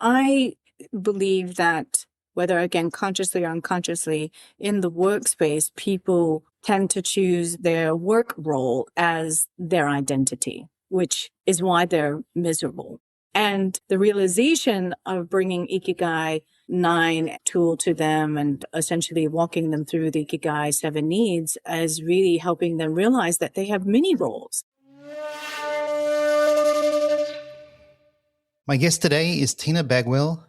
I believe that whether, again, consciously or unconsciously, in the workspace, people tend to choose their work role as their identity, which is why they're miserable. And the realization of bringing Ikigai 9 tool to them and essentially walking them through the Ikigai 7 needs is really helping them realize that they have many roles. My guest today is Tina Bagwell,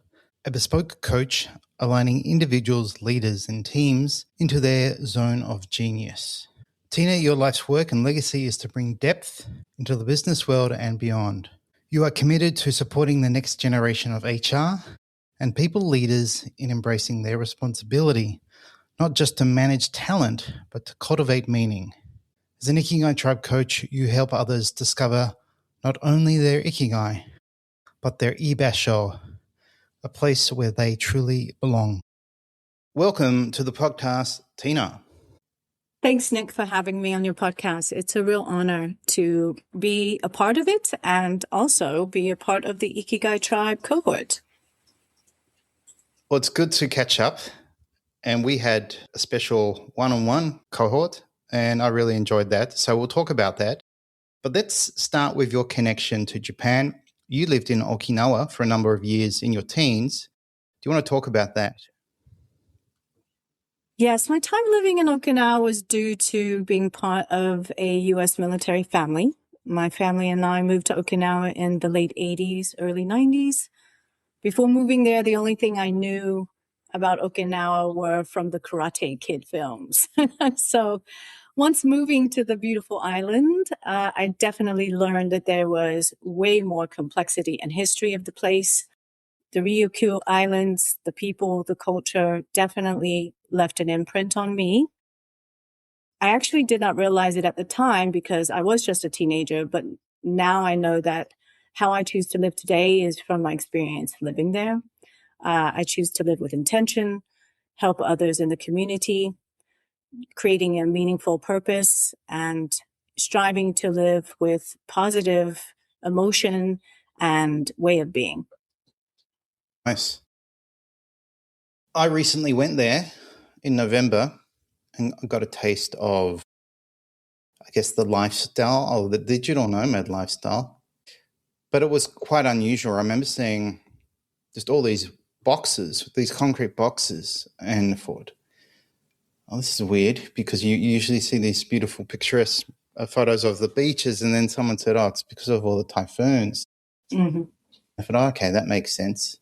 a bespoke coach aligning individuals, leaders, and teams into their zone of genius. Tina, your life's work and legacy is to bring depth into the business world and beyond. You are committed to supporting the next generation of HR and people leaders in embracing their responsibility, not just to manage talent, but to cultivate meaning. As an Ikigai tribe coach, you help others discover not only their Ikigai, but their ibasho, a place where they truly belong. Welcome to the podcast, Tina. Thanks, Nick, for having me on your podcast. It's a real honor to be a part of it and also be a part of the Ikigai Tribe cohort. Well, it's good to catch up. And we had a special one-on-one cohort, and I really enjoyed that. So we'll talk about that. But let's start with your connection to Japan. You lived in Okinawa for a number of years in your teens. Do you want to talk about that? Yes, my time living in Okinawa was due to being part of a U.S. military family. My family and I moved to Okinawa in the late 80s, early 90s. Before moving there, the only thing I knew about Okinawa were from the Karate Kid films. So once moving to the beautiful island, I definitely learned that there was way more complexity and history of the place. The Ryukyu Islands, the people, the culture definitely left an imprint on me. I actually did not realize it at the time because I was just a teenager, but now I know that how I choose to live today is from my experience living there. I choose to live with intention, help others in the community, creating a meaningful purpose, and striving to live with positive emotion and way of being. Nice. I recently went there in November and got a taste of, I guess, the lifestyle, or the digital nomad lifestyle. But it was quite unusual. I remember seeing just all these boxes, these concrete boxes, and I thought, oh, this is weird, because you usually see these beautiful picturesque photos of the beaches, and then someone said, oh, it's because of all the typhoons. Mm-hmm. I thought, oh, okay, that makes sense.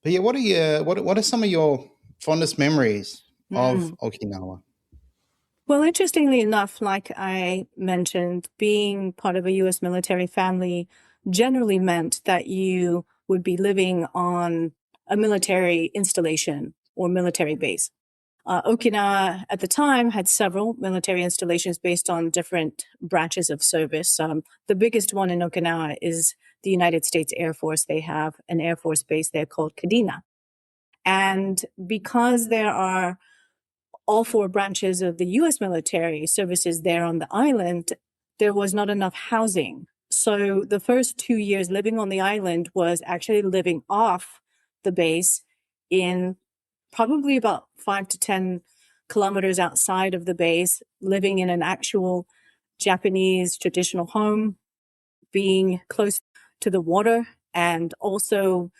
But yeah, what are some of your fondest memories of Okinawa? Well, interestingly enough, like I mentioned, being part of a U.S. military family generally meant that you would be living on a military installation or military base. Okinawa at the time had several military installations based on different branches of service. The biggest one in Okinawa is the United States Air Force. They have an Air Force base there called Kadena. And because there are all 4 branches of the U.S. military services there on the island, there was not enough housing. So the first 2 years living on the island was actually living off the base in probably about 5 to 10 kilometers outside of the base, living in an actual Japanese traditional home, being close to the water, and also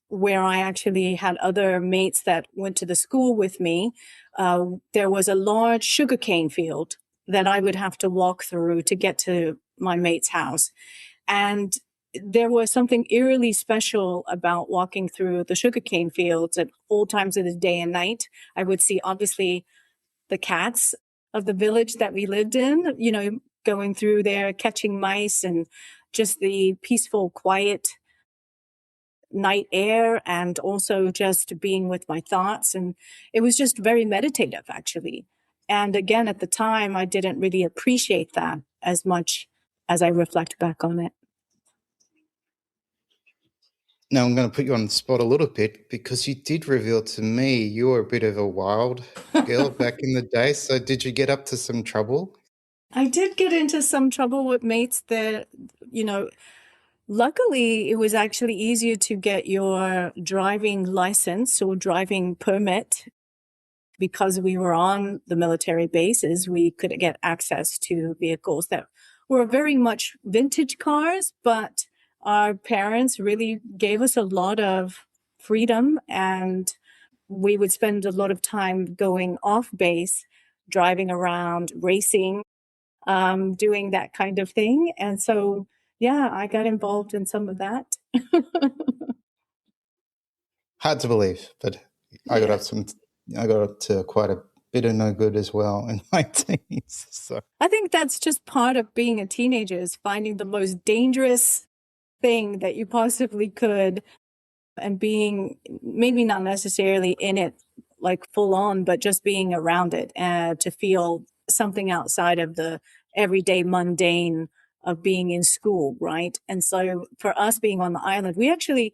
where I actually had other mates that went to the school with me, there was a large sugarcane field that I would have to walk through to get to my mate's house. And there was something eerily special about walking through the sugarcane fields at all times of the day and night. I would see, obviously, the cats of the village that we lived in, going through there, catching mice, and just the peaceful, quiet night air, and also just being with my thoughts. And it was just very meditative, actually. And again, at the time, I didn't really appreciate that as much as I reflect back on it. Now, I'm going to put you on the spot a little bit, because you did reveal to me you were a bit of a wild girl back in the day. So did you get up to some trouble? I did get into some trouble with mates that, Luckily, it was actually easier to get your driving license or driving permit because we were on the military bases. We could get access to vehicles that were very much vintage cars, but our parents really gave us a lot of freedom, and we would spend a lot of time going off base, driving around, racing, doing that kind of thing. And so, yeah, I got involved in some of that. Hard to believe, but I got Yeah. up some. I got up to quite a bit of no good as well in my teens. So I think that's just part of being a teenager, is finding the most dangerous thing that you possibly could, and being maybe not necessarily in it like full on, but just being around it and to feel something outside of the everyday mundane of being in school, right? And so for us being on the island, we actually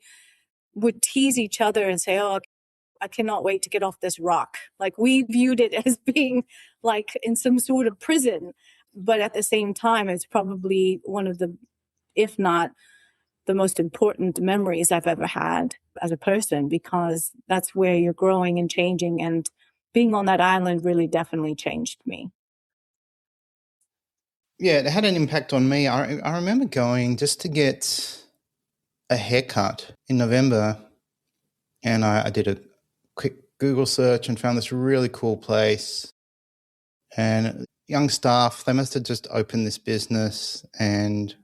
would tease each other and say, "Oh, I cannot wait to get off this rock." Like we viewed it as being like in some sort of prison, but at the same time, it's probably one of the, if not the most important memories I've ever had as a person, because that's where you're growing and changing. And being on that island really definitely changed me. yeah, it had an impact on me. I remember going just to get a haircut in November, and I did a quick Google search and found this really cool place. And young staff, they must have just opened this business, and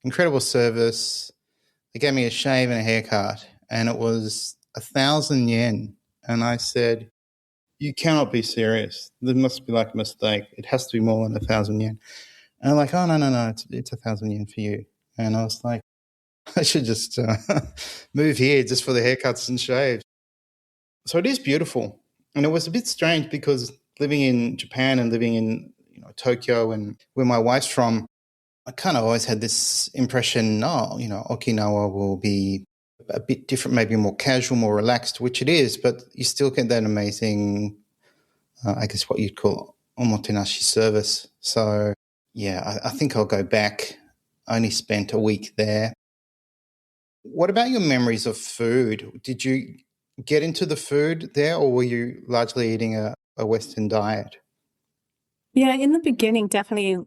incredible service. They gave me a shave and a haircut, and it was 1,000 yen. And I said, "You cannot be serious. There must be like a mistake. It has to be more than 1,000 yen." And they're like, "Oh, no, it's 1,000 yen for you." And I was like, I should just move here just for the haircuts and shaves. So it is beautiful. And it was a bit strange because living in Japan and living in Tokyo and where my wife's from, I kind of always had this impression, oh, Okinawa will be a bit different, maybe more casual, more relaxed, which it is, but you still get that amazing, I guess what you'd call omotenashi service. So, yeah, I think I'll go back. I only spent a week there. What about your memories of food? Did you get into the food there, or were you largely eating a Western diet? Yeah, in the beginning, definitely,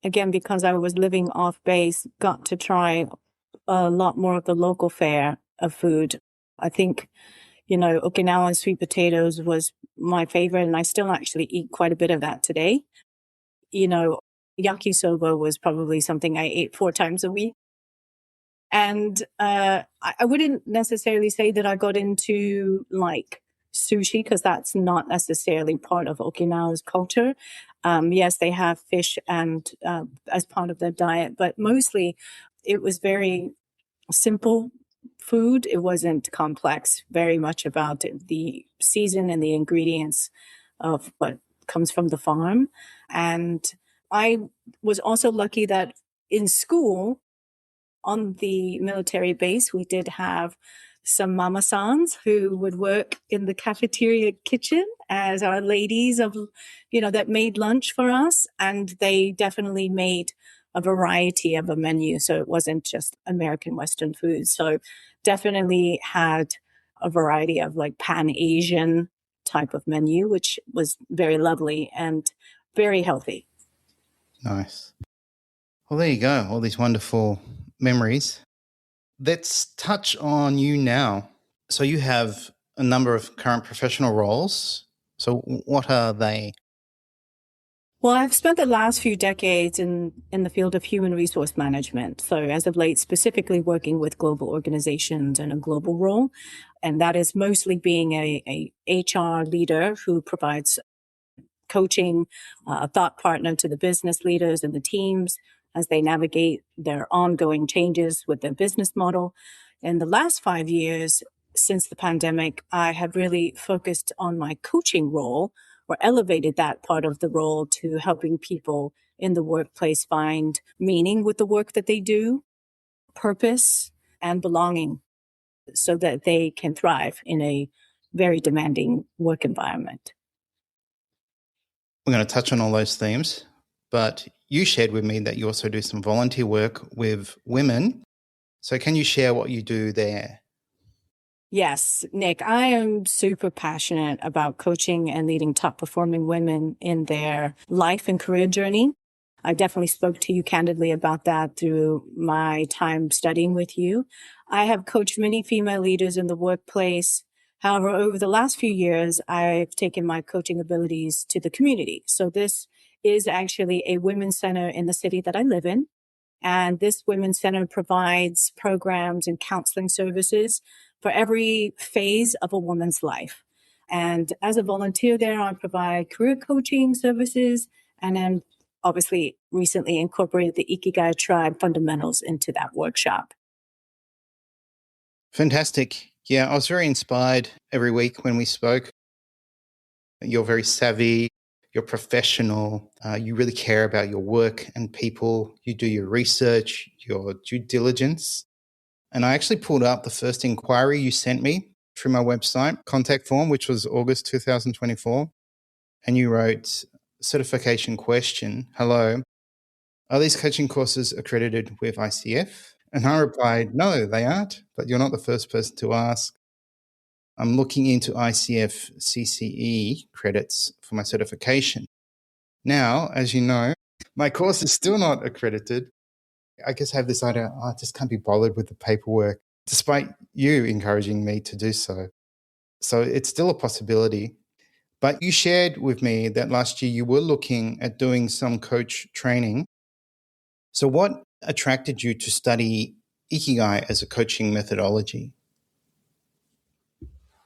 again, because I was living off base, got to try a lot more of the local fare of food. I think, Okinawan sweet potatoes was my favorite, and I still actually eat quite a bit of that today. You know, yakisoba was probably something I ate 4 times a week. And I wouldn't necessarily say that I got into like sushi, because that's not necessarily part of Okinawa's culture. Yes, they have fish and as part of their diet, but mostly it was very simple food. It wasn't complex, very much about the season and the ingredients of what comes from the farm. And I was also lucky that in school, on the military base, we did have some mama-sans who would work in the cafeteria kitchen as our ladies of, that made lunch for us. And they definitely made a variety of a menu. So it wasn't just American Western food. So definitely had a variety of like Pan-Asian type of menu, which was very lovely and very healthy. Nice. Well, there you go. All these wonderful memories. Let's touch on you now. So you have a number of current professional roles. So what are they? Well, I've spent the last few decades in the field of human resource management. So as of late, specifically working with global organizations in a global role. And that is mostly being a HR leader who provides coaching, a thought partner to the business leaders and the teams as they navigate their ongoing changes with their business model. In the last 5 years, since the pandemic, I have really focused on my coaching role, or elevated that part of the role, to helping people in the workplace find meaning with the work that they do, purpose, and belonging, so that they can thrive in a very demanding work environment. We're going to touch on all those themes. but you shared with me that you also do some volunteer work with women. So can you share what you do there? Yes, Nick, I am super passionate about coaching and leading top performing women in their life and career journey. I definitely spoke to you candidly about that through my time studying with you. I have coached many female leaders in the workplace. However, over the last few years, I've taken my coaching abilities to the community. So this is actually a women's center in the city that I live in. And this Women's Center provides programs and counseling services for every phase of a woman's life. And as a volunteer there, I provide career coaching services and then obviously recently incorporated the Ikigai tribe fundamentals into that workshop. Fantastic. Yeah, I was very inspired every week when we spoke. You're very savvy, you're professional, you really care about your work and people, you do your research, your due diligence. And I actually pulled up the first inquiry you sent me through my website contact form, which was August 2024. And you wrote certification question, hello, are these coaching courses accredited with ICF? And I replied, no, they aren't, but you're not the first person to ask. I'm looking into ICF CCE credits for my certification. Now, as you know, my course is still not accredited. I guess I have this idea, I just can't be bothered with the paperwork, despite you encouraging me to do so. So it's still a possibility. But you shared with me that last year you were looking at doing some coach training. So what attracted you to study Ikigai as a coaching methodology?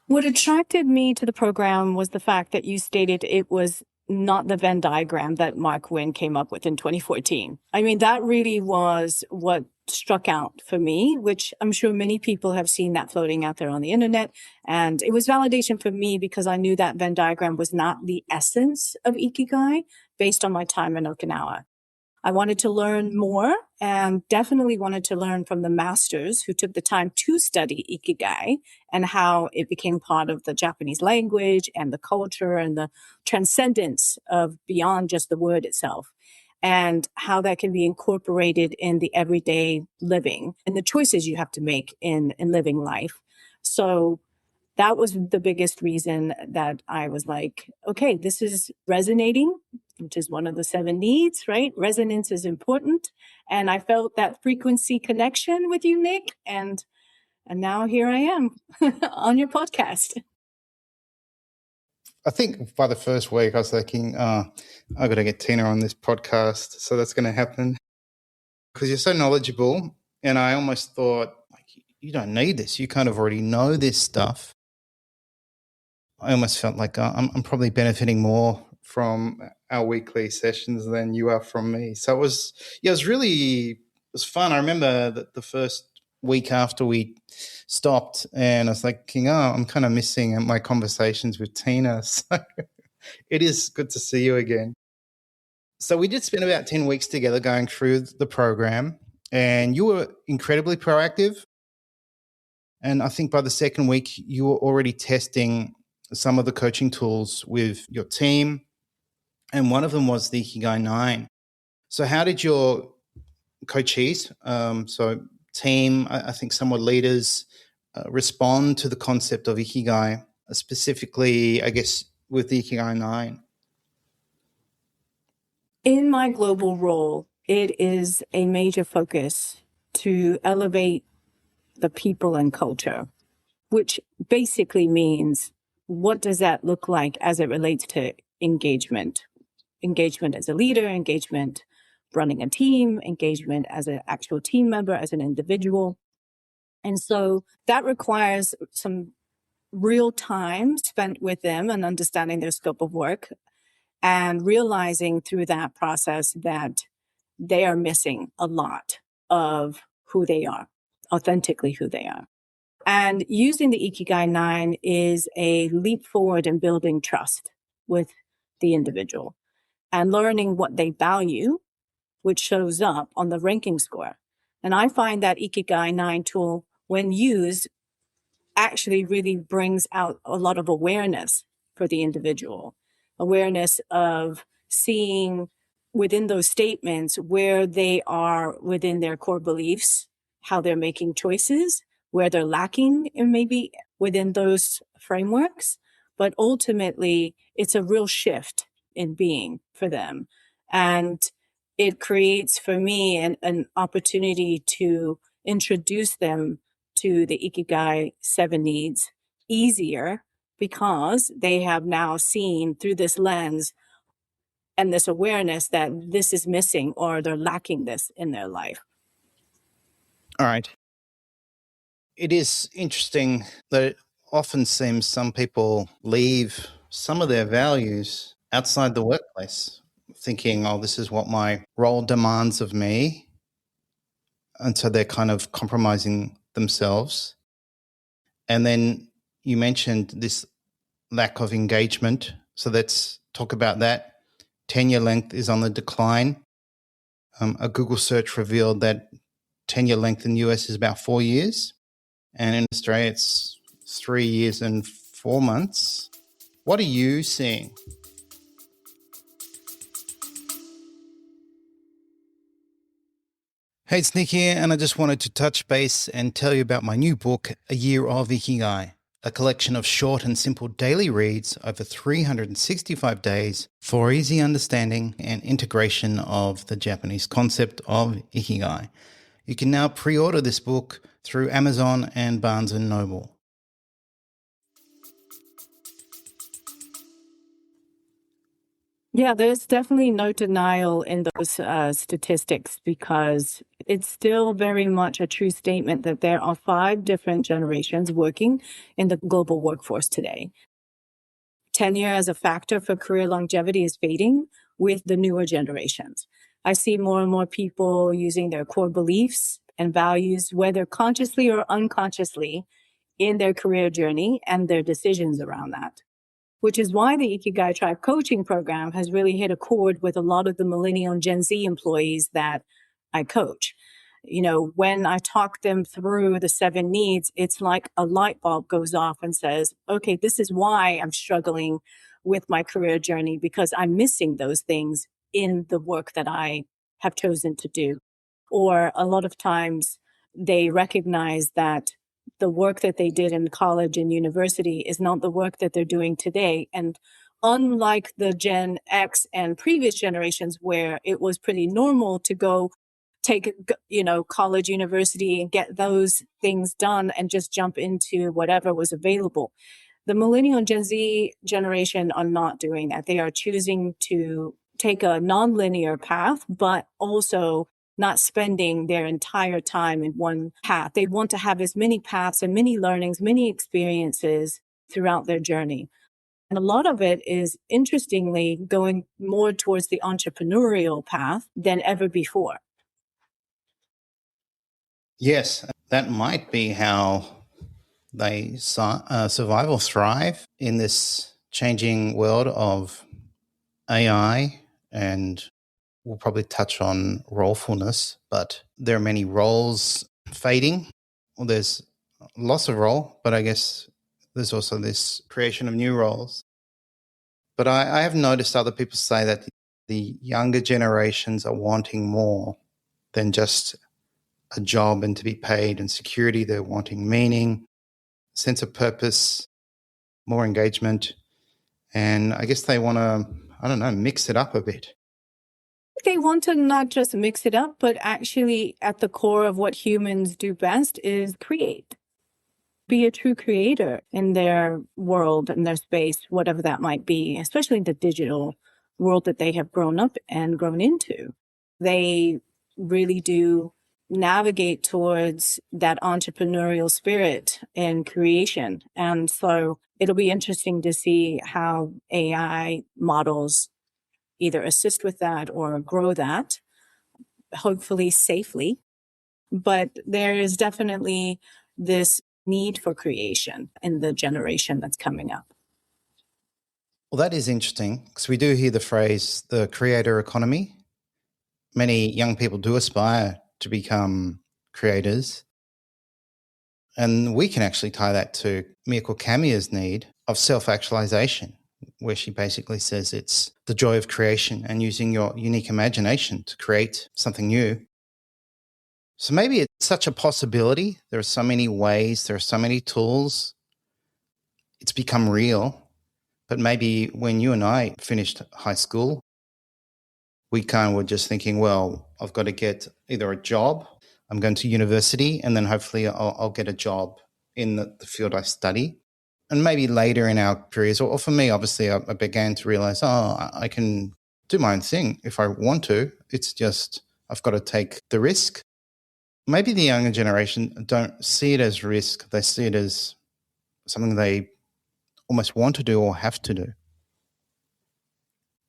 What attracted me to the program was the fact that you stated it was not the Venn diagram that Mark Wynn came up with in 2014. I mean, that really was what struck out for me, which I'm sure many people have seen that floating out there on the internet. And it was validation for me because I knew that Venn diagram was not the essence of Ikigai based on my time in Okinawa. I wanted to learn more and definitely wanted to learn from the masters who took the time to study Ikigai and how it became part of the Japanese language and the culture and the transcendence of beyond just the word itself, and how that can be incorporated in the everyday living and the choices you have to make in living life. So that was the biggest reason that I was like, okay, this is resonating, which is one of the 7 needs, right? Resonance is important. And I felt that frequency connection with you, Nick. And now here I am on your podcast. I think by the first week I was thinking, I got to get Tina on this podcast. So that's going to happen because you're so knowledgeable. And I almost thought, like, you don't need this. You kind of already know this stuff. I almost felt like I'm probably benefiting more from our weekly sessions than you are from me. So it was fun. I remember that the first week after we stopped and I was like, I'm kind of missing my conversations with Tina. So it is good to see you again. So we did spend about 10 weeks together going through the program and you were incredibly proactive. And I think by the second week, you were already testing some of the coaching tools with your team. And one of them was the Ikigai 9. So how did your coachees, so team, I think some were leaders, respond to the concept of Ikigai, specifically, I guess, with the Ikigai 9? In my global role, it is a major focus to elevate the people and culture, which basically means what does that look like as it relates to engagement? Engagement as a leader, engagement running a team, engagement as an actual team member, as an individual. And so that requires some real time spent with them and understanding their scope of work and realizing through that process that they are missing a lot of who they are, authentically who they are. And using the Ikigai 9 is a leap forward in building trust with the individual and learning what they value, which shows up on the ranking score. And I find that Ikigai 9 tool, when used, actually really brings out a lot of awareness for the individual, awareness of seeing within those statements where they are within their core beliefs, how they're making choices, where they're lacking and maybe within those frameworks. But ultimately, it's a real shift in being for them. And it creates for me an opportunity to introduce them to the Ikigai 7 needs easier because they have now seen through this lens and this awareness that this is missing or they're lacking this in their life. All right. It is interesting that it often seems some people leave some of their values outside the workplace, thinking, oh, this is what my role demands of me. And so they're kind of compromising themselves. And then you mentioned this lack of engagement. So let's talk about that. Tenure length is on the decline. A Google search revealed that tenure length in the US is about 4 years. And in Australia, it's 3 years and 4 months. What are you seeing? Hey, it's Nick here, and I just wanted to touch base and tell you about my new book, A Year of Ikigai, a collection of short and simple daily reads over 365 days for easy understanding and integration of the Japanese concept of Ikigai. You can now pre-order this book through Amazon and Barnes & Noble. Yeah, there's definitely no denial in those statistics because it's still very much a true statement that there are 5 different generations working in the global workforce today. Tenure as a factor for career longevity is fading with the newer generations. I see more and more people using their core beliefs and values, whether consciously or unconsciously, in their career journey and their decisions around that. Which is why the Ikigai Tribe coaching program has really hit a chord with a lot of the Millennial and Gen Z employees that I coach. You know, when I talk them through the 7 needs, it's like a light bulb goes off and says, okay, this is why I'm struggling with my career journey because I'm missing those things in the work that I have chosen to do. Or a lot of times they recognize that the work that they did in college and university is not the work that they're doing today. And unlike the Gen X and previous generations where it was pretty normal to go take, college, university and get those things done and just jump into whatever was available. The Millennial and Gen Z generation are not doing that. They are choosing to take a nonlinear path, but also not spending their entire time in one path. They want to have as many paths and many learnings, many experiences throughout their journey. And a lot of it is, interestingly, going more towards the entrepreneurial path than ever before. Yes, that might be how they survive or thrive in this changing world of AI, and we'll probably touch on rolefulness, but there are many roles fading. Well, there's loss of role, but I guess there's also this creation of new roles. But I have noticed other people say that the younger generations are wanting more than just a job and to be paid and security. They're wanting meaning, sense of purpose, more engagement. And I guess they want to, mix it up a bit. They want to not just mix it up, but actually at the core of what humans do best is create. Be a true creator in their world, in their space, whatever that might be, especially the digital world that they have grown up and grown into. They really do navigate towards that entrepreneurial spirit and creation. And so it'll be interesting to see how AI models either assist with that or grow that, hopefully safely. But there is definitely this need for creation in the generation that's coming up. Well, that is interesting because we do hear the phrase the creator economy. Many young people do aspire to become creators. And we can actually tie that to Mieko Kamiya's need of self-actualization. where she basically says it's the joy of creation and using your unique imagination to create something new. So maybe it's such a possibility. There are so many ways, there are so many tools. It's become real. But maybe when you and I finished high school, we kind of were just thinking, well, I've got to get either a job, I'm going to university, and then hopefully I'll get a job in the field I study. And maybe later in our careers, or for me, obviously, I began to realize, I can do my own thing if I want to. It's just I've got to take the risk. Maybe the younger generation don't see it as risk. They see it as something they almost want to do or have to do.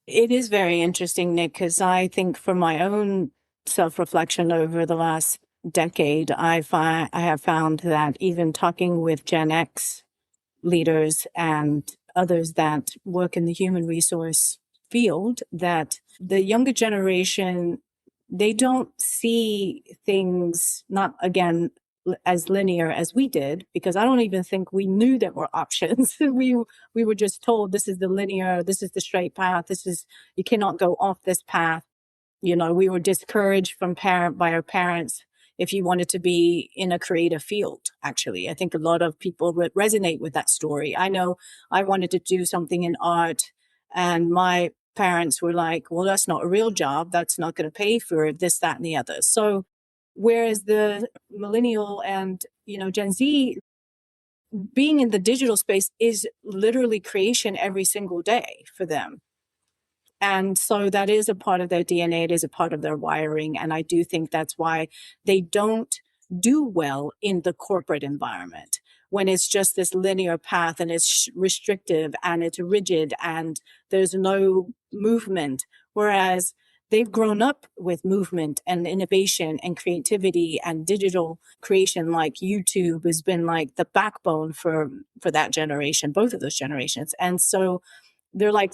It is very interesting, Nick, because I think from my own self-reflection over the last decade, I have found that even talking with Gen X leaders and others that work in the human resource field, that the younger generation, they don't see things, not again as linear as we did, because I don't even think we knew there were options. We were just told this is the linear, this is the straight path, you cannot go off this path. You know, we were discouraged by our parents if you wanted to be in a creative field. Actually, I think a lot of people resonate with that story. I know I wanted to do something in art, and my parents were like, well, that's not a real job, that's not going to pay for this, that, and the other. So whereas the millennial and, Gen Z, being in the digital space is literally creation every single day for them. And so that is a part of their DNA. It is a part of their wiring. And I do think that's why they don't do well in the corporate environment, when it's just this linear path and it's restrictive and it's rigid and there's no movement. Whereas they've grown up with movement and innovation and creativity and digital creation. Like YouTube has been like the backbone for that generation, both of those generations. And so they're like,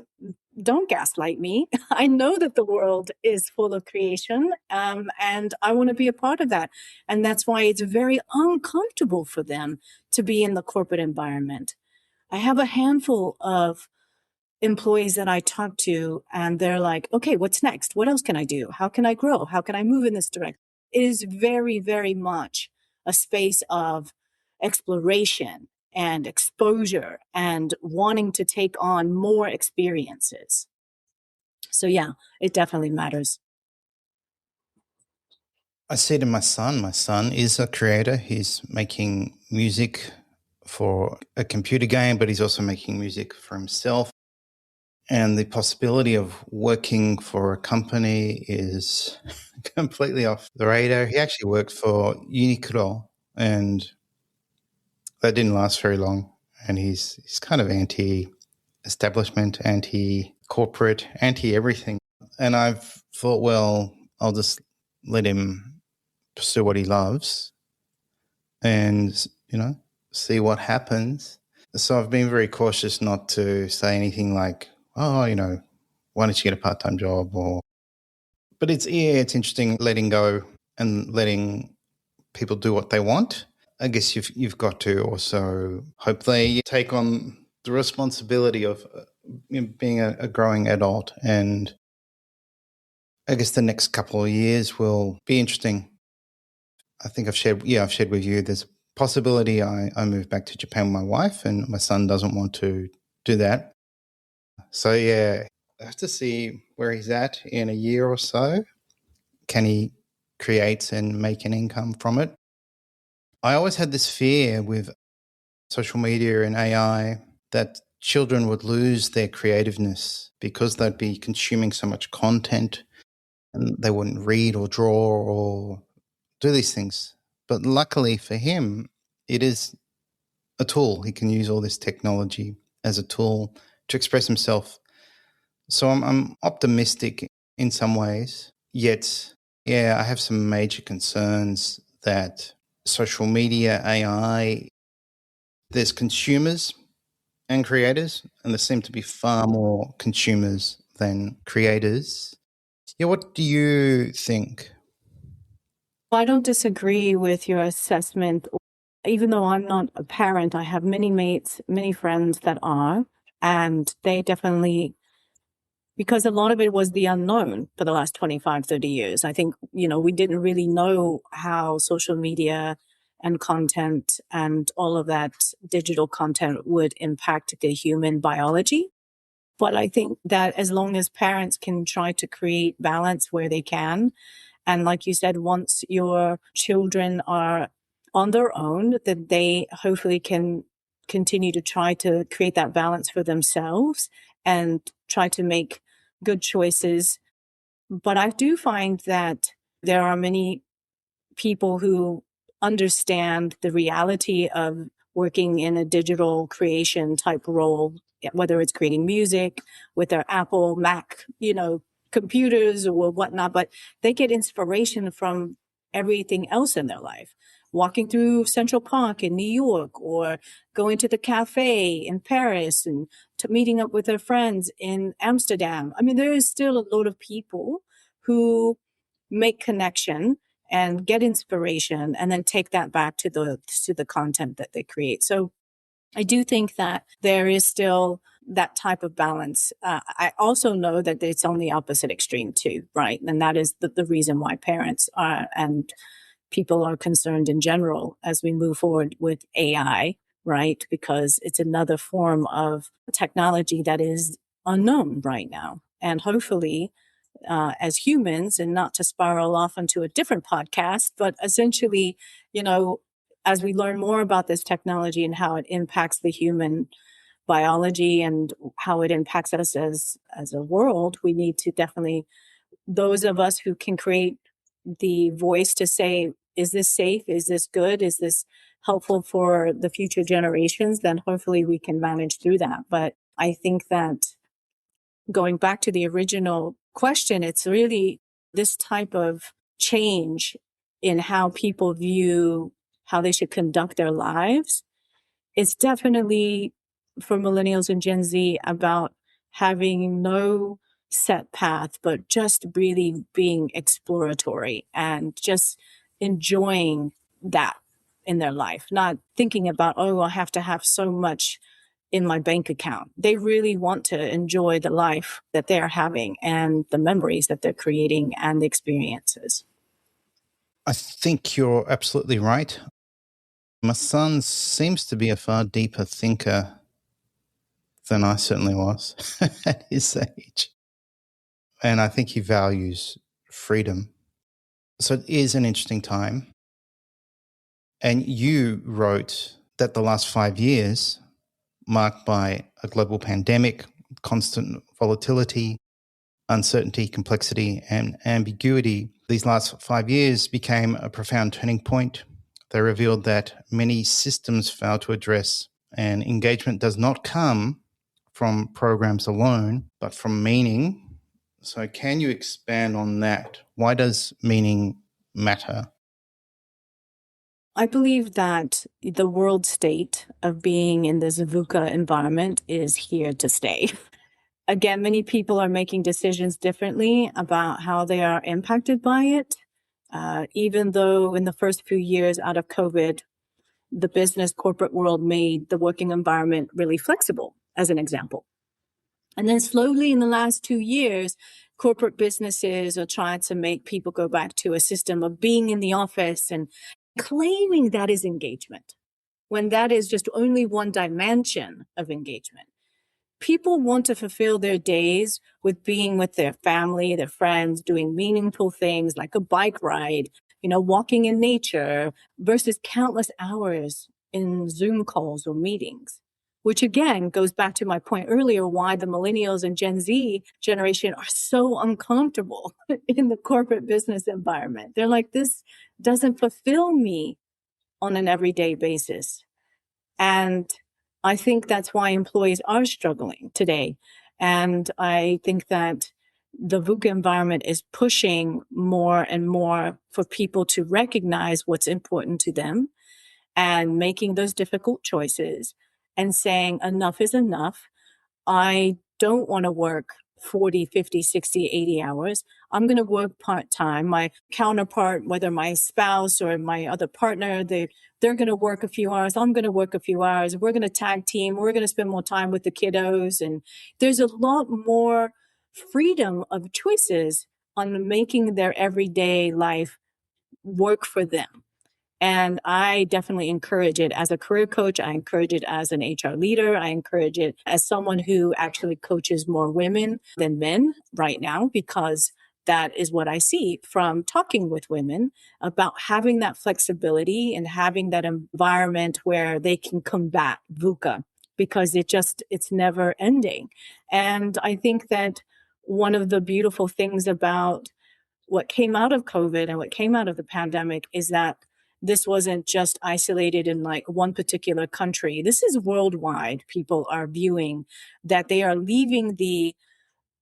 don't gaslight me. I know that the world is full of creation, and I want to be a part of that. And that's why it's very uncomfortable for them to be in the corporate environment. I have a handful of employees that I talk to, and they're like, okay, what's next? What else can I do? How can I grow? How can I move in this direction? It is very, very much a space of exploration and exposure and wanting to take on more experiences. So yeah, it definitely matters. I see it in my son. My son is a creator. He's making music for a computer game, but he's also making music for himself. And the possibility of working for a company is completely off the radar. He actually worked for Uniqlo, and that didn't last very long. And he's kind of anti-establishment, anti-corporate, anti-everything. And I've thought, well, I'll just let him pursue what he loves and, see what happens. So I've been very cautious not to say anything like, oh, why don't you get a part-time job? But it's interesting letting go and letting people do what they want. I guess you've got to also hope they take on the responsibility of being a growing adult. And I guess the next couple of years will be interesting. I think I've shared with you, there's a possibility I move back to Japan with my wife, and my son doesn't want to do that. So yeah, I have to see where he's at in a year or so. Can he create and make an income from it? I always had this fear with social media and AI that children would lose their creativeness because they'd be consuming so much content and they wouldn't read or draw or do these things. But luckily for him, it is a tool. He can use all this technology as a tool to express himself. So I'm optimistic in some ways, yet, yeah, I have some major concerns that social media, AI, there's consumers and creators, and there seem to be far more consumers than creators. Yeah, what do you think? I don't disagree with your assessment. Even though I'm not a parent, I have many mates, many friends that are. And they definitely, because a lot of it was the unknown for the last 25, 30 years. I think, we didn't really know how social media and content and all of that digital content would impact the human biology. But I think that as long as parents can try to create balance where they can, and like you said, once your children are on their own, that they hopefully can continue to try to create that balance for themselves and try to make good choices. But I do find that there are many people who understand the reality of working in a digital creation type role, whether it's creating music with their Apple, Mac, computers or whatnot, but they get inspiration from everything else in their life. Walking through Central Park in New York, or going to the cafe in Paris, and to meeting up with their friends in Amsterdam. I mean, there is still a lot of people who make connection and get inspiration and then take that back to the content that they create. So I do think that there is still that type of balance. I also know that it's on the opposite extreme too, right? And that is the reason why parents are, and people are concerned in general as we move forward with AI, right? Because it's another form of technology that is unknown right now. And hopefully, as humans, and not to spiral off into a different podcast, but essentially, as we learn more about this technology and how it impacts the human biology and how it impacts us as a world, we need to definitely, those of us who can create the voice to say, is this safe? Is this good? Is this helpful for the future generations? Then hopefully we can manage through that. But I think that going back to the original question, it's really this type of change in how people view how they should conduct their lives. It's definitely, for millennials and Gen Z, about having no set path, but just really being exploratory and just enjoying that in their life, not thinking about, oh, I have to have so much in my bank account. They really want to enjoy the life that they're having and the memories that they're creating and the experiences. I think you're absolutely right. My son seems to be a far deeper thinker than I certainly was at his age. And I think he values freedom. So it is an interesting time. And you wrote that the last 5 years, marked by a global pandemic, constant volatility, uncertainty, complexity, and ambiguity, these last 5 years became a profound turning point. They revealed that many systems fail to address, and engagement does not come from programs alone, but from meaning. So can you expand on that? Why does meaning matter? I believe that the world state of being in this VUCA environment is here to stay. Again, many people are making decisions differently about how they are impacted by it. Even though in the first few years out of COVID, the business corporate world made the working environment really flexible, as an example. And then slowly in the last 2 years, corporate businesses are trying to make people go back to a system of being in the office and claiming that is engagement, when that is just only one dimension of engagement. People want to fulfill their days with being with their family, their friends, doing meaningful things like a bike ride, walking in nature, versus countless hours in Zoom calls or meetings, which again goes back to my point earlier, why the millennials and Gen Z generation are so uncomfortable in the corporate business environment. They're like, this doesn't fulfill me on an everyday basis. And I think that's why employees are struggling today. And I think that the VUCA environment is pushing more and more for people to recognize what's important to them and making those difficult choices and saying enough is enough. I don't want to work 40, 50, 60, 80 hours. I'm going to work part-time. My counterpart, whether my spouse or my other partner, they're going to work a few hours. I'm going to work a few hours. We're going to tag team. We're going to spend more time with the kiddos. And there's a lot more freedom of choices on making their everyday life work for them. And I definitely encourage it as a career coach. I encourage it as an HR leader. I encourage it as someone who actually coaches more women than men right now, because that is what I see from talking with women about having that flexibility and having that environment where they can combat VUCA, because it's never ending. And I think that one of the beautiful things about what came out of COVID and what came out of the pandemic is that this wasn't just isolated in like one particular country. This is worldwide. People are viewing that they are leaving the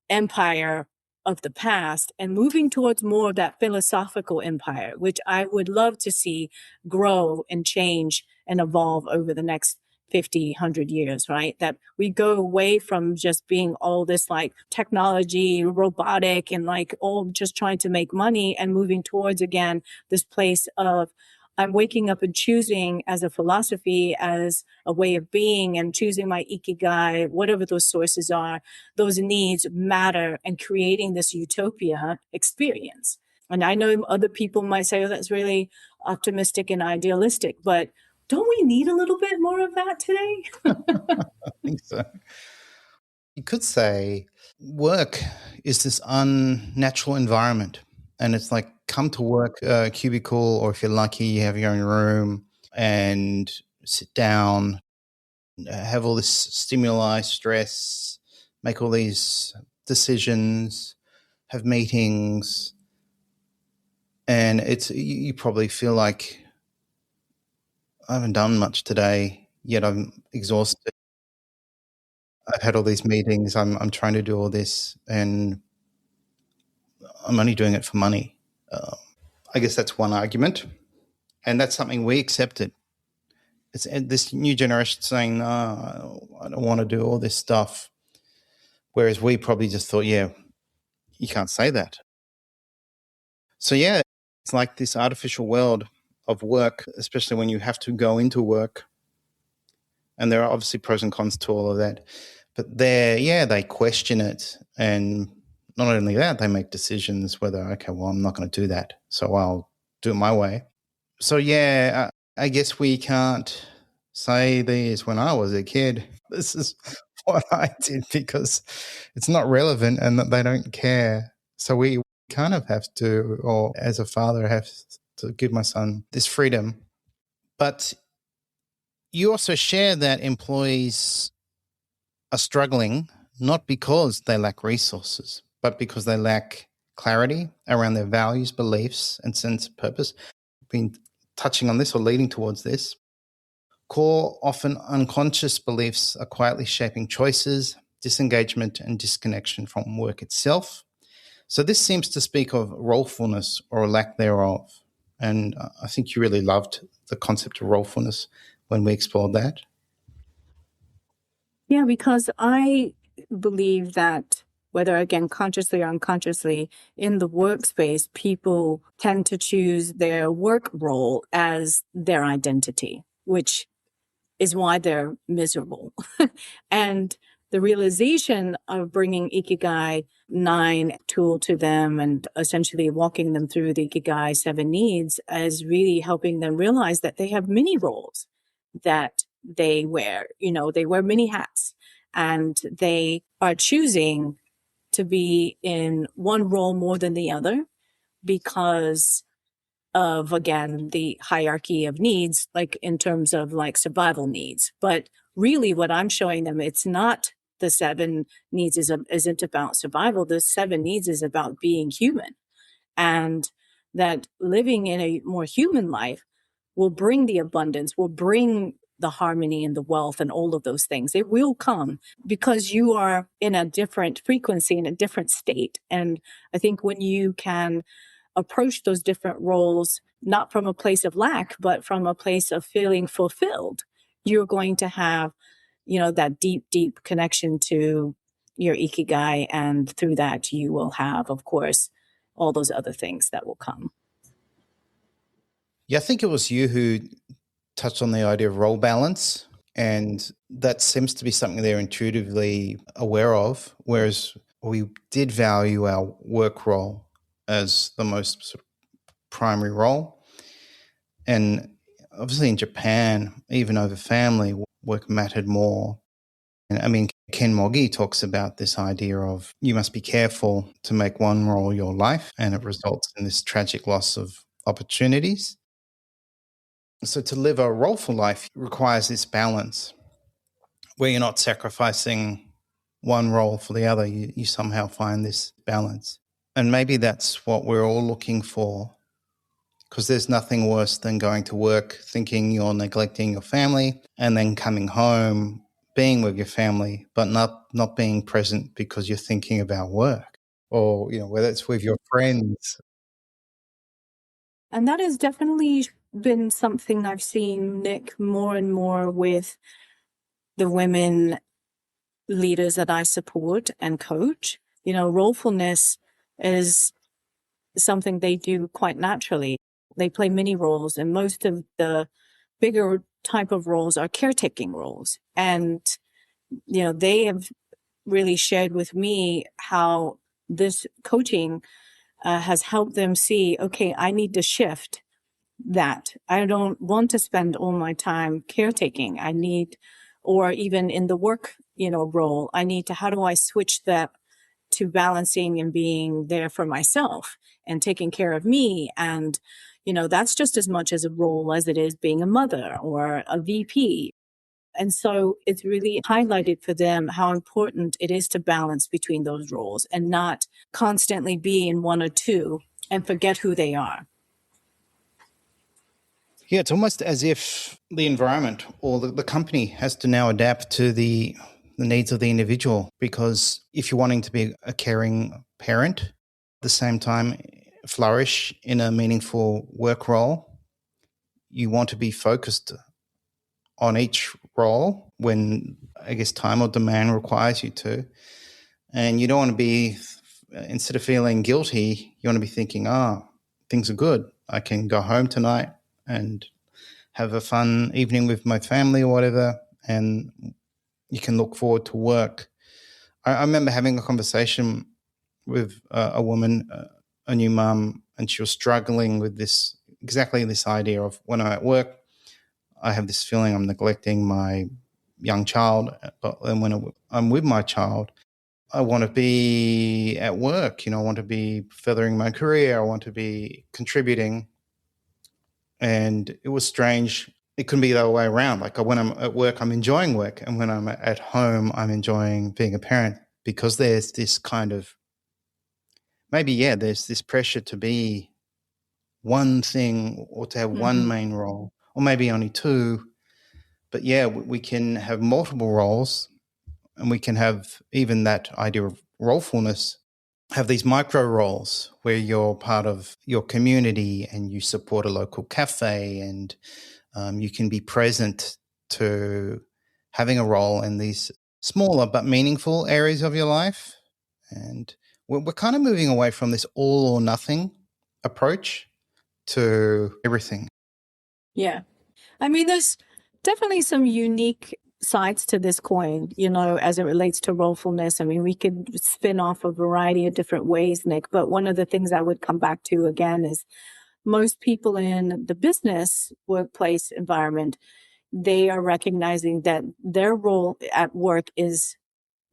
empire of the past and moving towards more of that philosophical empire, which I would love to see grow and change and evolve over the next 50, 100 years, right? That we go away from just being all this like technology, robotic, and like all just trying to make money, and moving towards again this place of I'm waking up and choosing as a philosophy, as a way of being, and choosing my Ikigai, whatever those sources are, those needs matter, and creating this utopia experience. And I know other people might say, oh, that's really optimistic and idealistic, but don't we need a little bit more of that today? I think so. You could say work is this unnatural environment, and it's like come to work, cubicle, or if you're lucky, you have your own room and sit down, have all this stimuli, stress, make all these decisions, have meetings, and you probably feel like I haven't done much today, yet I'm exhausted. I've had all these meetings. I'm trying to do all this, and I'm only doing it for money. I guess that's one argument, and that's something we accepted. It's this new generation saying, "No, I don't want to do all this stuff," whereas we probably just thought, "Yeah, you can't say that." So yeah, it's like this artificial world of work, especially when you have to go into work, and there are obviously pros and cons to all of that. But they question it, and not only that, they make decisions whether, okay, well, I'm not going to do that, so I'll do it my way. So yeah, I guess we can't say this when I was a kid. This is what I did, because it's not relevant and that they don't care. So we kind of have to, or as a father, have to give my son this freedom. But you also share that employees are struggling not because they lack resources, but because they lack clarity around their values, beliefs, and sense of purpose. I've been touching on this or leading towards this. Core, often unconscious beliefs are quietly shaping choices, disengagement, and disconnection from work itself. So this seems to speak of rolefulness or a lack thereof. And I think you really loved the concept of rolefulness when we explored that. Yeah, because I believe that whether again consciously or unconsciously in the workspace, people tend to choose their work role as their identity, which is why they're miserable. And the realization of bringing Ikigai 9 tool to them and essentially walking them through the Ikigai 7 needs is really helping them realize that they have many roles that they wear. You know, they wear many hats, and they are choosing to be in one role more than the other because of, again, the hierarchy of needs, like in terms of like survival needs. But really what I'm showing them, it's not the 7 needs isn't about survival. The 7 needs is about being human, and that living in a more human life will bring the abundance, will bring the harmony and the wealth and all of those things. It will come because you are in a different frequency, in a different state. And I think when you can approach those different roles, not from a place of lack, but from a place of feeling fulfilled, you're going to have, that deep, deep connection to your Ikigai. And through that, you will have, of course, all those other things that will come. Yeah, I think it was you who touched on the idea of role balance, and that seems to be something they're intuitively aware of, whereas we did value our work role as the most sort of primary role. And obviously in Japan, even over family, work mattered more. And I mean, Ken Mogi talks about this idea of you must be careful to make one role your life, and it results in this tragic loss of opportunities. So to live a roleful life requires this balance where you're not sacrificing one role for the other. You somehow find this balance. And maybe that's what we're all looking for, because there's nothing worse than going to work thinking you're neglecting your family and then coming home being with your family but not being present because you're thinking about work, or whether it's with your friends. And that has definitely been something I've seen, Nick, more and more with the women leaders that I support and coach. Rolefulness is something they do quite naturally. They play many roles, and most of the bigger type of roles are caretaking roles. And, they have really shared with me how this coaching has helped them see, okay, I need to shift that. I don't want to spend all my time caretaking. Or even in the work, role, how do I switch that to balancing and being there for myself and taking care of me? And, that's just as much as a role as it is being a mother or a VP. And so it's really highlighted for them how important it is to balance between those roles and not constantly be in one or two and forget who they are. Yeah, it's almost as if the environment or the company has to now adapt to the needs of the individual, because if you're wanting to be a caring parent, at the same time flourish in a meaningful work role, you want to be focused on each role when, I guess, time or demand requires you to. And you don't want to be, instead of feeling guilty, you want to be thinking, things are good. I can go home tonight and have a fun evening with my family or whatever, and you can look forward to work. I remember having a conversation with a woman, a new mum, and she was struggling with exactly this idea of, when I'm at work, I have this feeling I'm neglecting my young child, but then when I'm with my child, I want to be at work. I want to be furthering my career. I want to be contributing. And it was strange. It couldn't be the other way around. Like, when I'm at work, I'm enjoying work. And when I'm at home, I'm enjoying being a parent, because there's this kind of, there's this pressure to be one thing or to have one main role, or maybe only two. But we can have multiple roles, and we can have even that idea of rolefulness, have these micro roles where you're part of your community and you support a local cafe, and you can be present to having a role in these smaller but meaningful areas of your life. And we're kind of moving away from this all or nothing approach to everything. Yeah. I mean, there's definitely some unique sides to this coin, as it relates to rolefulness. I mean, we could spin off a variety of different ways, Nick, but one of the things I would come back to again is most people in the business workplace environment, they are recognizing that their role at work is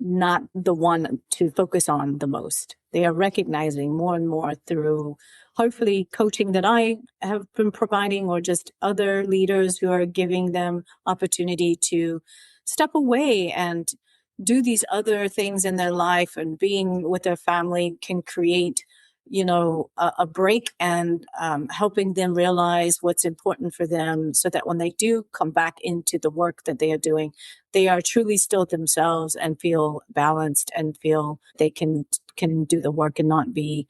not the one to focus on the most. They are recognizing more and more through hopefully coaching that I have been providing, or just other leaders who are giving them opportunity to step away and do these other things in their life, and being with their family can create a break, and helping them realize what's important for them, so that when they do come back into the work that they are doing, they are truly still themselves and feel balanced and feel they can do the work and not be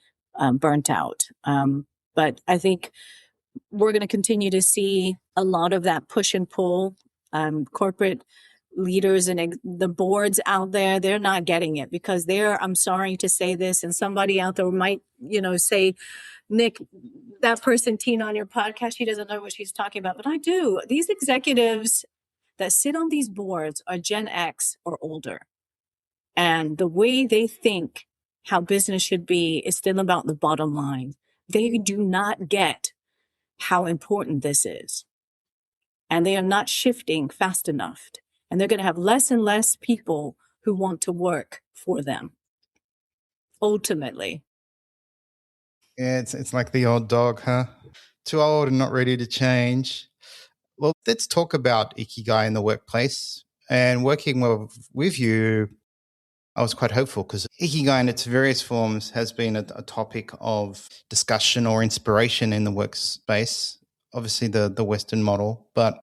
burnt out. But I think we're going to continue to see a lot of that push and pull. Corporate leaders and the boards out there, they're not getting it because I'm sorry to say this, and somebody out there might, say, Nick, that person, Tina, on your podcast, she doesn't know what she's talking about, but I do. These executives that sit on these boards are Gen X or older. And the way they think how business should be is still about the bottom line. They do not get how important this is. And they are not shifting fast enough. And they're going to have less and less people who want to work for them, ultimately. Yeah, it's like the old dog, huh? Too old and not ready to change. Well, let's talk about Ikigai in the workplace. And working with you, I was quite hopeful because Ikigai in its various forms has been a topic of discussion or inspiration in the workspace, obviously the Western model. But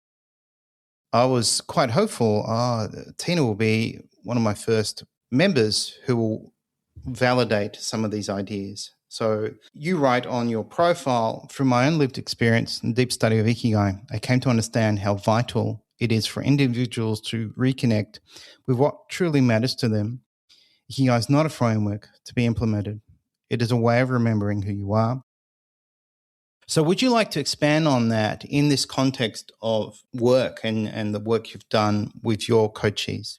I was quite hopeful. Tina will be one of my first members who will validate some of these ideas. So you write on your profile, from my own lived experience and deep study of Ikigai, I came to understand how vital it is for individuals to reconnect with what truly matters to them. Ikigai is not a framework to be implemented. It is a way of remembering who you are. So would you like to expand on that in this context of work and the work you've done with your coachees?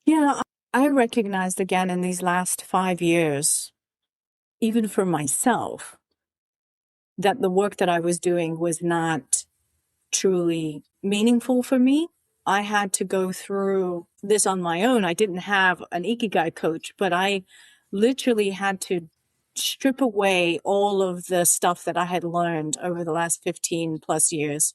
Yeah, I recognized again in these last 5 years, even for myself, that the work that I was doing was not truly meaningful for me. I had to go through this on my own. I didn't have an Ikigai coach, but I literally had to strip away all of the stuff that I had learned over the last 15 plus years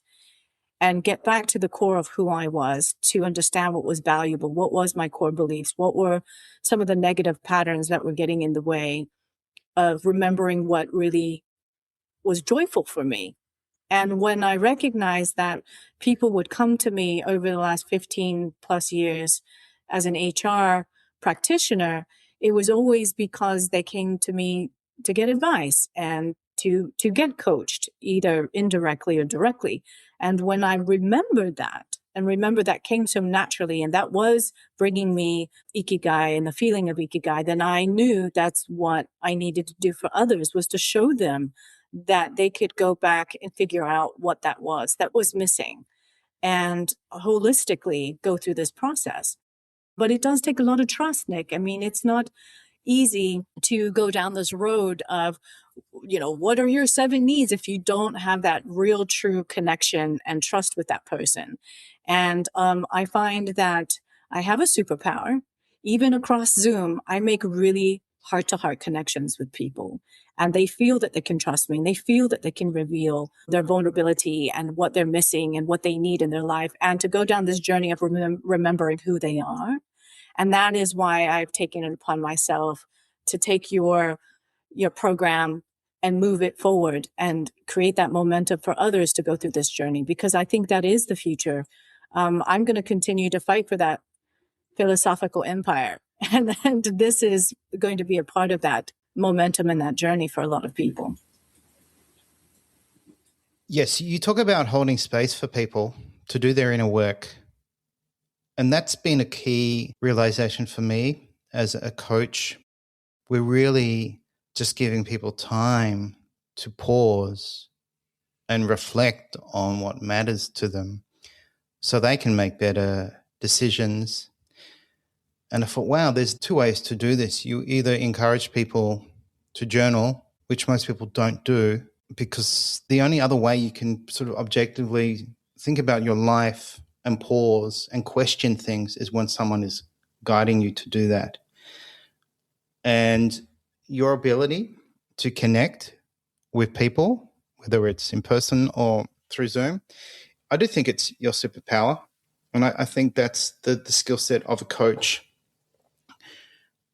and get back to the core of who I was, to understand what was valuable, what was my core beliefs, what were some of the negative patterns that were getting in the way of remembering what really was joyful for me. And when I recognized that people would come to me over the last 15 plus years as an HR practitioner, it was always because they came to me to get advice and to get coached, either indirectly or directly. And when I remembered that, and remember that came so naturally, and that was bringing me Ikigai and the feeling of Ikigai, then I knew that's what I needed to do for others, was to show them that they could go back and figure out what that was missing and holistically go through this process. But it does take a lot of trust, Nick. I mean, it's not easy to go down this road of, what are your 7 needs if you don't have that real true connection and trust with that person. And I find that I have a superpower. Even across Zoom, I make really heart-to-heart connections with people, and they feel that they can trust me, and they feel that they can reveal their vulnerability and what they're missing and what they need in their life, and to go down this journey of remembering who they are. And that is why I've taken it upon myself to take your program and move it forward and create that momentum for others to go through this journey, because I think that is the future. I'm going to continue to fight for that philosophical empire. And this is going to be a part of that momentum and that journey for a lot of people. Yes, you talk about holding space for people to do their inner work. And that's been a key realization for me as a coach. We're really just giving people time to pause and reflect on what matters to them so they can make better decisions. And I thought, wow, there's 2 ways to do this. You either encourage people to journal, which most people don't do, because the only other way you can sort of objectively think about your life and pause and question things is when someone is guiding you to do that. And your ability to connect with people, whether it's in person or through Zoom, I do think it's your superpower. And I think that's the skill set of a coach.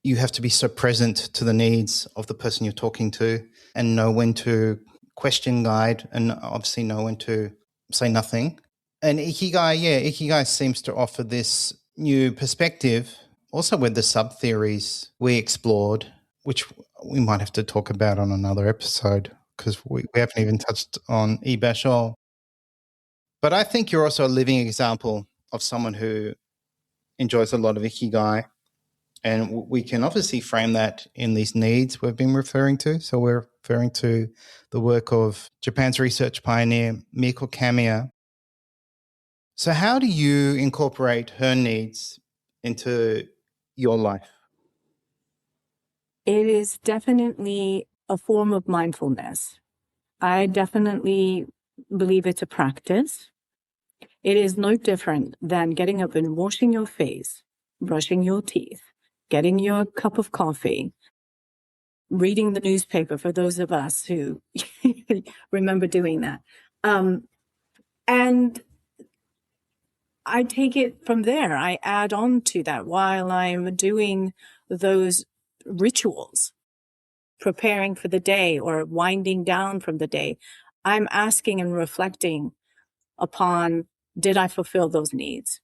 You have to be so present to the needs of the person you're talking to and know when to question, guide, and obviously know when to say nothing. And Ikigai seems to offer this new perspective, also with the sub-theories we explored, which we might have to talk about on another episode because we haven't even touched on Ibashol. But I think you're also a living example of someone who enjoys a lot of Ikigai. And we can obviously frame that in these needs we've been referring to. So we're referring to the work of Japan's research pioneer, Mieko Kamiya. So how do you incorporate her needs into your life? It is definitely a form of mindfulness. I definitely believe it's a practice. It is no different than getting up and washing your face, brushing your teeth, getting your cup of coffee, reading the newspaper for those of us who remember doing that. And I take it from there. I add on to that while I'm doing those rituals, preparing for the day or winding down from the day. I'm asking and reflecting upon, did I fulfill those needs?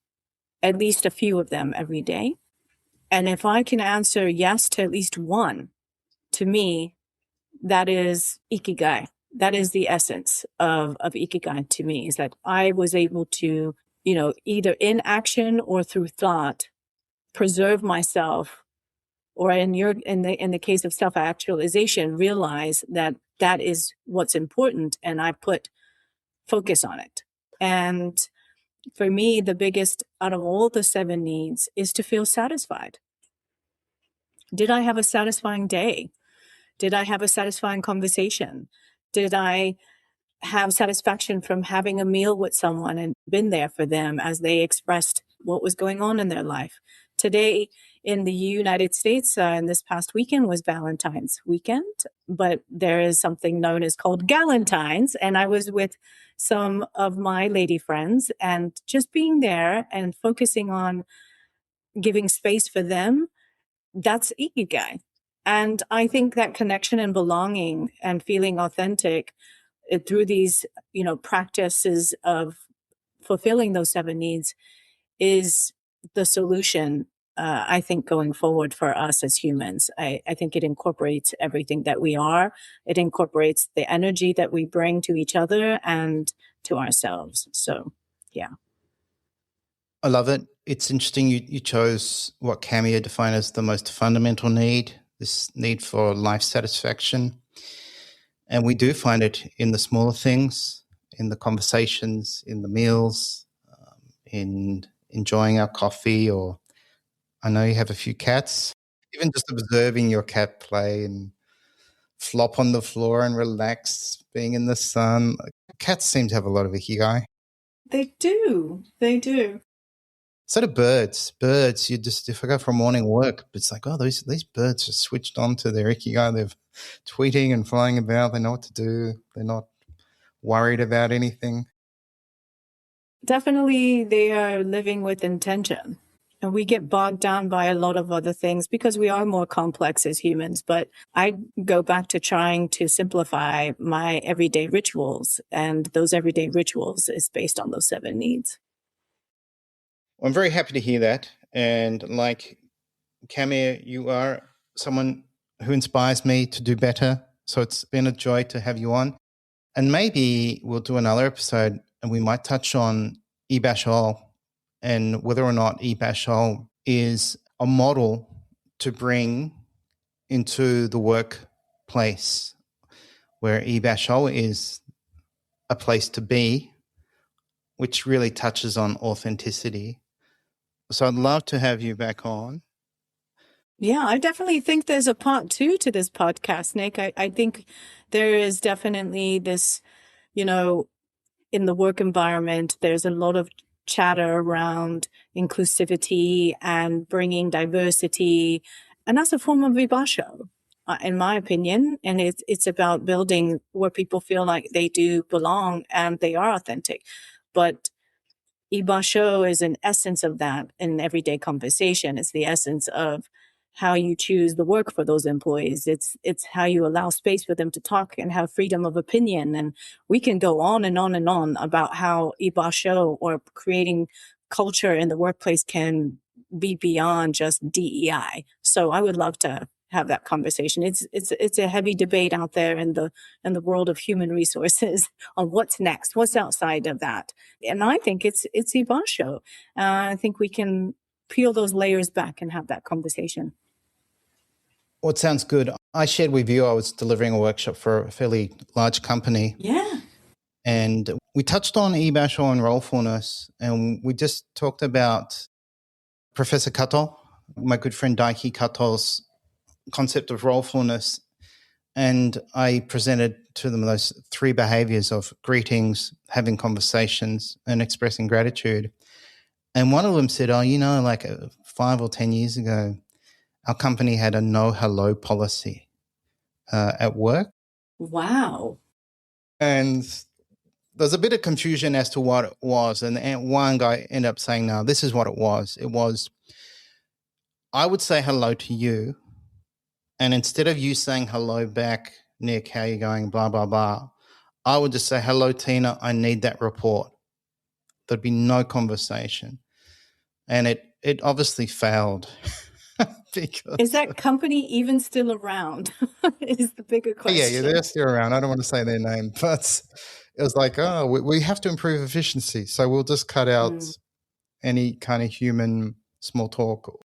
At least a few of them every day. And if I can answer yes to at least one, to me, that is Ikigai. That is the essence of Ikigai to me, is that I was able to, either in action or through thought, preserve myself, or in the case of self-actualization, realize that that is what's important, and I put focus on it. And for me, the biggest out of all the 7 needs is to feel satisfied. Did I have a satisfying day? Did I have a satisfying conversation? Did I have satisfaction from having a meal with someone and been there for them as they expressed what was going on in their life? Today in the United States, and this past weekend was Valentine's weekend, but there is something known as called Galentine's. And I was with some of my lady friends and just being there and focusing on giving space for them. That's Ikigai. And I think that connection and belonging and feeling authentic through these, practices of fulfilling those 7 needs is the solution. I think going forward for us as humans, I think it incorporates everything that we are. It incorporates the energy that we bring to each other and to ourselves. So, yeah. I love it. It's interesting you chose what Kamiya defined as the most fundamental need, this need for life satisfaction. And we do find it in the smaller things, in the conversations, in the meals, in enjoying our coffee, or I know you have a few cats, even just observing your cat play and flop on the floor and relax, being in the sun. Cats seem to have a lot of Ikigai. They do. They do. So do birds. Birds, if I go for a morning walk, it's like, oh, these birds are switched on to their Ikigai. They're tweeting and flying about. They know what to do. They're not worried about anything. Definitely, they are living with intention. And we get bogged down by a lot of other things because we are more complex as humans. But I go back to trying to simplify my everyday rituals. And those everyday rituals is based on those 7 needs. Well, I'm very happy to hear that. And like Kamiya, you are someone who inspires me to do better. So it's been a joy to have you on. And maybe we'll do another episode and we might touch on ibashol and whether or not ibashol is a model to bring into the workplace, where ibashol is a place to be, which really touches on authenticity. So I'd love to have you back on. Yeah, I definitely think there's a part 2 to this podcast, Nick. I think there is definitely this, in the work environment, there's a lot of chatter around inclusivity and bringing diversity. And that's a form of ibasho, in my opinion. And it's about building where people feel like they do belong and they are authentic. But ibasho is an essence of that in everyday conversation. It's the essence of how you choose the work for those employees. It's how you allow space for them to talk and have freedom of opinion. And we can go on and on and on about how ibasho or creating culture in the workplace can be beyond just DEI. So I would love to have that conversation. It's a heavy debate out there in the world of human resources on what's next, what's outside of that. And I think it's ibasho. I think we can peel those layers back and have that conversation. Well, it sounds good. I shared with you, I was delivering a workshop for a fairly large company. Yeah. And we touched on ibasho and rolefulness, and we just talked about Professor Kato, my good friend Daiki Kato's concept of rolefulness. And I presented to them those 3 behaviors of greetings, having conversations, and expressing gratitude. And one of them said, like 5 or 10 years ago, our company had a no hello policy at work. Wow. And there's a bit of confusion as to what it was. And one guy ended up saying, no, this is what it was. It was, I would say hello to you. And instead of you saying hello back, Nick, how you going, blah, blah, blah, I would just say, hello, Tina, I need that report. There'd be no conversation. And it obviously failed. Because is that company even still around? Is the bigger question. Yeah, they're still around. I don't want to say their name, but it was like, we have to improve efficiency. So we'll just cut out any kind of human small talk.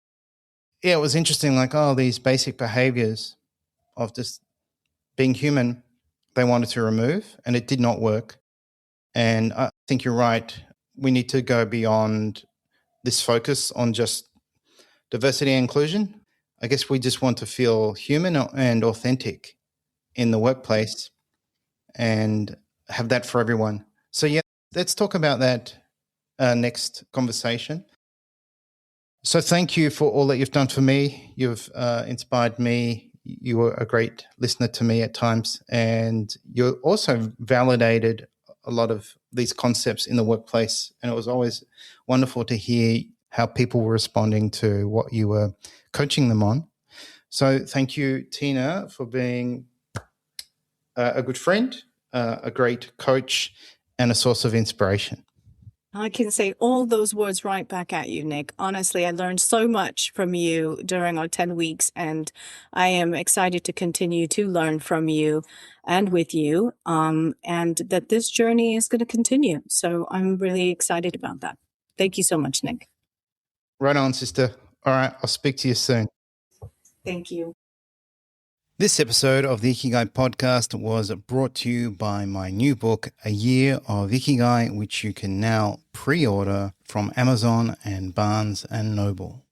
Yeah, it was interesting. Like, these basic behaviors of just being human, they wanted to remove, and it did not work. And I think you're right. We need to go beyond this focus on just diversity and inclusion. I guess we just want to feel human and authentic in the workplace and have that for everyone. So, yeah, let's talk about that next conversation. So thank you for all that you've done for me. You've inspired me. You were a great listener to me at times, and you also validated a lot of these concepts in the workplace. And it was always wonderful to hear how people were responding to what you were coaching them on. So thank you, Tina, for being a good friend, a great coach, and a source of inspiration. I can say all those words right back at you, Nick. Honestly, I learned so much from you during our 10 weeks, and I am excited to continue to learn from you and with you, and that this journey is going to continue. So I'm really excited about that. Thank you so much, Nick. Right on, sister. All right, I'll speak to you soon. Thank you. This episode of the Ikigai podcast was brought to you by my new book, A Year of Ikigai, which you can now pre-order from Amazon and Barnes & Noble.